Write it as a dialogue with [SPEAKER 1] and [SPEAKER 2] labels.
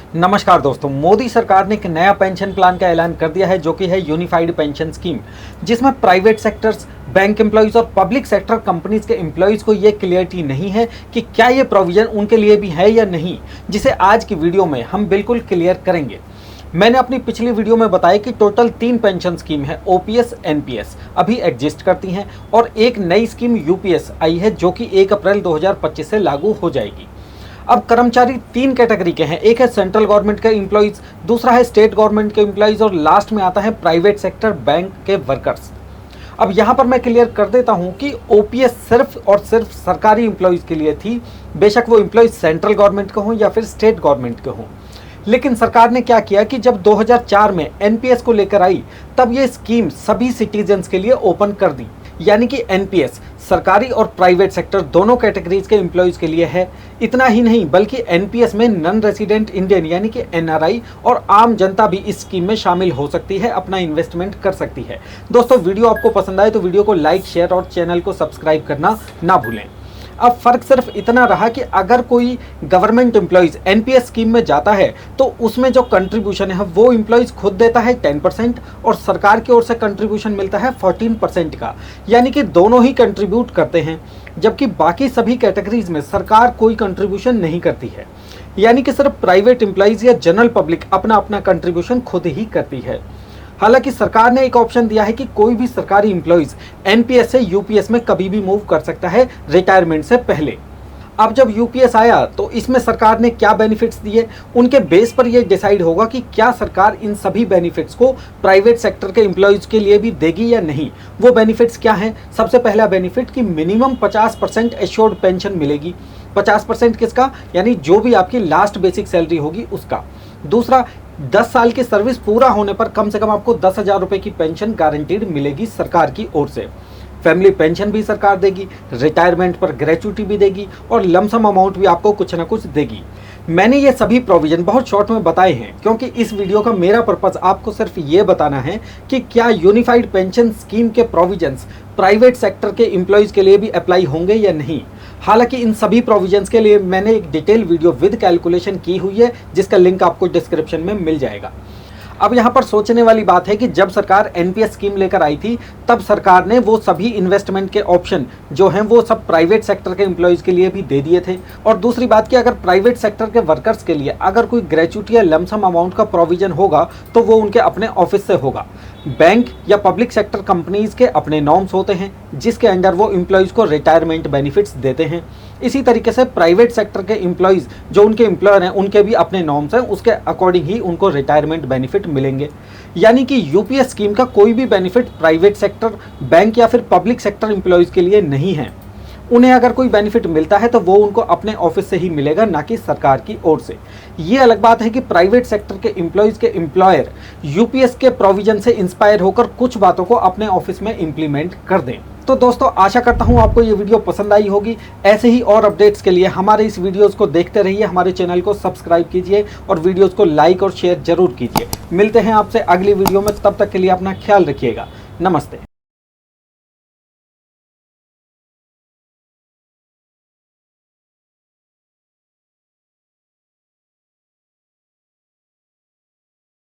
[SPEAKER 1] नमस्कार दोस्तों, मोदी सरकार ने एक नया पेंशन प्लान का ऐलान कर दिया है जो कि है यूनिफाइड पेंशन स्कीम, जिसमें प्राइवेट सेक्टर्स, बैंक एम्प्लॉइज और पब्लिक सेक्टर कंपनीज के एम्प्लॉइज को ये क्लियरिटी नहीं है कि क्या ये प्रोविजन उनके लिए भी है या नहीं, जिसे आज की वीडियो में हम बिल्कुल क्लियर करेंगे। मैंने अपनी पिछली वीडियो में बताया कि टोटल 3 पेंशन स्कीम है, ओपीएस, एनपीएस अभी एग्जिस्ट करती हैं और एक नई स्कीम यूपीएस आई है जो कि 1 अप्रैल 2025 से लागू हो जाएगी। अब कर्मचारी 3 कैटेगरी के हैं, एक है सेंट्रल गवर्नमेंट के एम्प्लॉइज, दूसरा है स्टेट गवर्नमेंट के एम्प्लॉइज और लास्ट में आता है प्राइवेट सेक्टर बैंक के वर्कर्स। अब यहाँ पर मैं क्लियर कर देता हूँ कि ओपीएस सिर्फ और सिर्फ सरकारी एम्प्लॉइज के लिए थी, बेशक वो एम्प्लॉइज सेंट्रल गवर्नमेंट के हों या फिर स्टेट गवर्नमेंट के हों। लेकिन सरकार ने क्या किया कि जब 2004 में एनपीएस को लेकर आई तब ये स्कीम सभी सिटीजन्स के लिए ओपन कर दी, यानी कि एनपीएस सरकारी और प्राइवेट सेक्टर दोनों कैटेगरीज के एम्प्लॉइज के लिए है। इतना ही नहीं बल्कि एनपीएस में नॉन रेजिडेंट इंडियन यानी कि एनआरआई और आम जनता भी इस स्कीम में शामिल हो सकती है, अपना इन्वेस्टमेंट कर सकती है। दोस्तों, वीडियो आपको पसंद आए तो वीडियो को लाइक, शेयर और चैनल को सब्सक्राइब करना ना भूलें। अब फर्क सिर्फ इतना रहा कि अगर कोई गवर्नमेंट एम्प्लॉइज एनपीएस स्कीम में जाता है तो उसमें जो कंट्रीब्यूशन है वो एम्प्लॉइज खुद देता है 10% और सरकार की ओर से कंट्रीब्यूशन मिलता है 14% का, यानी कि दोनों ही कंट्रीब्यूट करते हैं। जबकि बाकी सभी कैटेगरीज में सरकार कोई कंट्रीब्यूशन नहीं करती है, यानी कि सिर्फ प्राइवेट एम्प्लॉइज या जनरल पब्लिक अपना अपना कंट्रीब्यूशन खुद ही करती है। हालांकि सरकार ने एक ऑप्शन दिया है कि कोई भी सरकारी एम्प्लॉइज एनपीएस से यूपीएस में कभी भी मूव कर सकता है रिटायरमेंट से पहले। अब जब यूपीएस आया तो इसमें सरकार ने क्या बेनिफिट्स दिए, उनके बेस पर यह डिसाइड होगा कि क्या सरकार इन सभी बेनिफिट्स को प्राइवेट सेक्टर के एम्प्लॉइज के लिए भी देगी या नहीं। वो बेनिफिट्स क्या हैं? सबसे पहला बेनिफिट कि मिनिमम 50% एश्योर्ड पेंशन मिलेगी। 50% किसका? यानी जो भी आपकी लास्ट बेसिक सैलरी होगी उसका। दूसरा, 10 साल की सर्विस पूरा होने पर कम से कम आपको 10,000 रुपये की पेंशन गारंटीड मिलेगी सरकार की ओर से। फैमिली पेंशन भी सरकार देगी, रिटायरमेंट पर ग्रेच्युटी भी देगी और लमसम अमाउंट भी आपको कुछ ना कुछ देगी। मैंने ये सभी प्रोविजन बहुत शॉर्ट में बताए हैं क्योंकि इस वीडियो का मेरा पर्पस आपको सिर्फ ये बताना है कि क्या यूनिफाइड पेंशन स्कीम के प्रोविजंस प्राइवेट सेक्टर के एम्प्लॉइज के लिए भी अप्लाई होंगे या नहीं। हालांकि इन सभी प्रोविजंस के लिए मैंने एक डिटेल वीडियो विद कैलकुलेशन की हुई है जिसका लिंक आपको डिस्क्रिप्शन में मिल जाएगा। अब यहाँ पर सोचने वाली बात है कि जब सरकार एनपीएस स्कीम लेकर आई थी तब सरकार ने वो सभी इन्वेस्टमेंट के ऑप्शन जो हैं वो सब प्राइवेट सेक्टर के एम्प्लॉइज़ के लिए भी दे दिए थे। और दूसरी बात कि अगर प्राइवेट सेक्टर के वर्कर्स के लिए अगर कोई ग्रेच्युटी या लमसम अमाउंट का प्रोविजन होगा तो वो उनके अपने ऑफिस से होगा। बैंक या पब्लिक सेक्टर कंपनीज के अपने नॉर्म्स होते हैं जिसके अंडर वो एम्प्लॉइज़ को रिटायरमेंट बेनिफिट्स देते हैं। इसी तरीके से प्राइवेट सेक्टर के एम्प्लॉइज़ जो उनके एम्प्लॉयर हैं उनके भी अपने नॉर्म्स हैं, उसके अकॉर्डिंग ही उनको रिटायरमेंट बेनिफिट मिलेंगे। यानी कि यूपीएस स्कीम का कोई भी बेनिफिट प्राइवेट सेक्टर, बैंक या फिर पब्लिक सेक्टर एम्प्लॉइज़ के लिए नहीं है। उन्हें अगर कोई बेनिफिट मिलता है तो वो उनको अपने ऑफिस से ही मिलेगा, ना कि सरकार की ओर से। ये अलग बात है कि प्राइवेट सेक्टर के एम्प्लॉइज़ के एम्प्लॉयर यूपीएस के प्रोविजन से इंस्पायर होकर कुछ बातों को अपने ऑफिस में इम्प्लीमेंट कर दें। तो दोस्तों, आशा करता हूँ आपको ये वीडियो पसंद आई होगी। ऐसे ही और अपडेट्स के लिए हमारे इस वीडियोस को देखते रहिए, हमारे चैनल को सब्सक्राइब कीजिए और वीडियोस को लाइक और शेयर जरूर कीजिए। मिलते हैं आपसे अगली वीडियो में, तब तक के लिए अपना ख्याल रखिएगा। नमस्ते।